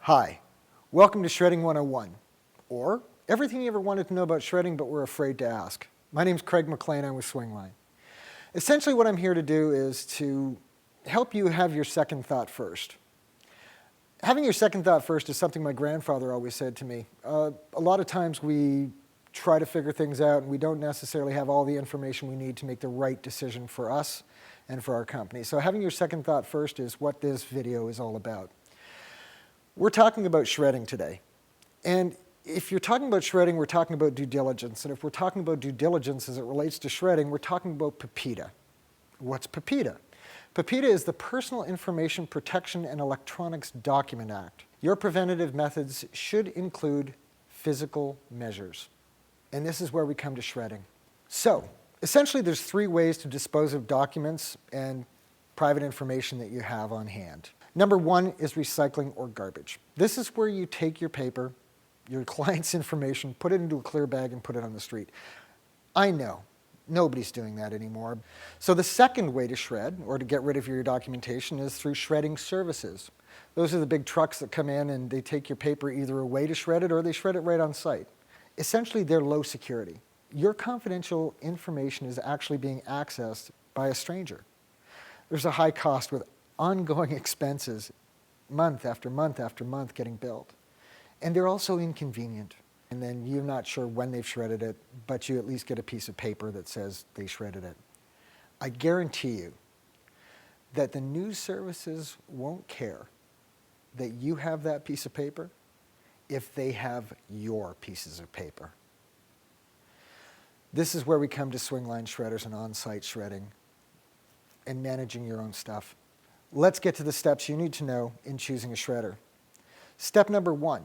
Hi, welcome to Shredding 101, or everything you ever wanted to know about shredding but were afraid to ask. My name's Craig McLean, I'm with Swingline. Essentially what I'm here to do is to help you have your second thought first. Having your second thought first is something my grandfather always said to me. A lot of times we try to figure things out and we don't necessarily have all the information we need to make the right decision for us and for our company. So having your second thought first is what this video is all about. We're talking about shredding today. And if you're talking about shredding, we're talking about due diligence. And if we're talking about due diligence as it relates to shredding, we're talking about PIPEDA. What's PIPEDA? PIPEDA is the Personal Information Protection and Electronics Document Act. Your preventative methods should include physical measures. And this is where we come to shredding. So, essentially there's three ways to dispose of documents and private information that you have on hand. Number one is recycling or garbage. This is where you take your paper, your client's information, put it into a clear bag and put it on the street. I know, nobody's doing that anymore. So the second way to shred or to get rid of your documentation is through shredding services. Those are the big trucks that come in and they take your paper either away to shred it or they shred it right on site. Essentially, they're low security. Your confidential information is actually being accessed by a stranger. There's a high cost with ongoing expenses, month after month after month getting billed. And they're also inconvenient. And then you're not sure when they've shredded it, but you at least get a piece of paper that says they shredded it. I guarantee you that the news services won't care that you have that piece of paper if they have your pieces of paper. This is where we come to Swingline shredders and on-site shredding and managing your own stuff. Let's get to the steps you need to know in choosing a shredder. Step number one,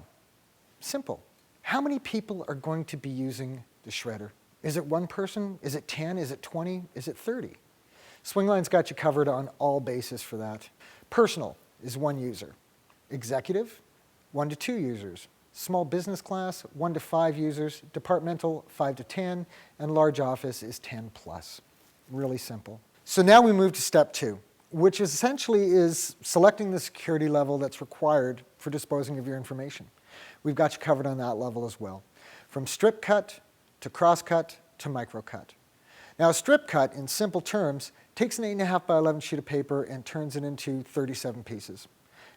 simple. How many people are going to be using the shredder? Is it one person? Is it 10? Is it 20? Is it 30? Swingline's got you covered on all bases for that. Personal is one user. Executive, 1 to 2 users. Small business class, 1 to 5 users. Departmental, 5 to 10. And large office is 10 plus. Really simple. So now we move to step two, which essentially is selecting the security level that's required for disposing of your information. We've got you covered on that level as well. From strip cut to cross cut to micro cut. Now a strip cut, in simple terms, takes an 8.5 by 11 sheet of paper and turns it into 37 pieces.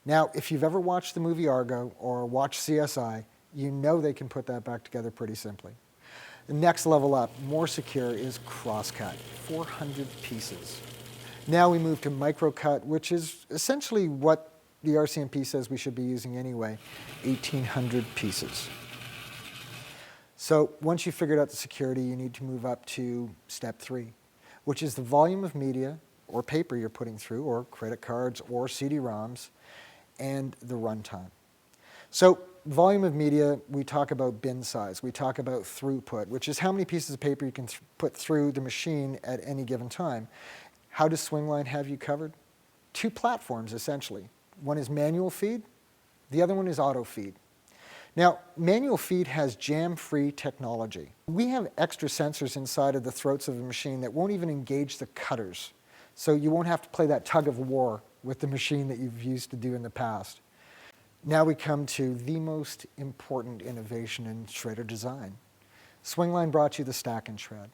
Now, if you've ever watched the movie Argo or watched CSI, you know they can put that back together pretty simply. The next level up, more secure, is cross cut, 400 pieces. Now we move to micro cut, which is essentially what the RCMP says we should be using anyway, 1,800 pieces. So once you've figured out the security, you need to move up to step three, which is the volume of media or paper you're putting through, or credit cards or CD-ROMs, and the runtime. So volume of media, we talk about bin size, we talk about throughput, which is how many pieces of paper you can put through the machine at any given time. How does Swingline have you covered? 2 platforms, essentially. One is manual feed, the other one is auto feed. Now, manual feed has jam-free technology. We have extra sensors inside of the throats of the machine that won't even engage the cutters. So you won't have to play that tug of war with the machine that you've used to do in the past. Now we come to the most important innovation in shredder design. Swingline brought you the stack and shred.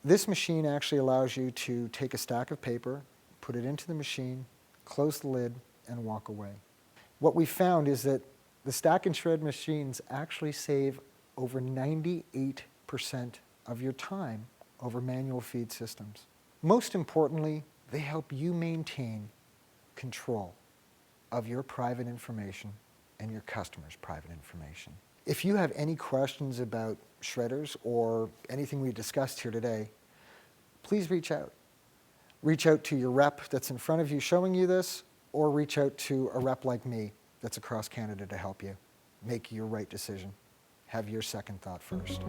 This machine actually allows you to take a stack of paper, put it into the machine, close the lid, and walk away. What we found is that the stack and shred machines actually save over 98% of your time over manual feed systems. Most importantly, they help you maintain control of your private information and your customers' private information. If you have any questions about shredders or anything we discussed here today, please reach out. Reach out to your rep that's in front of you showing you this, or reach out to a rep like me that's across Canada to help you make your right decision. Have your second thought first.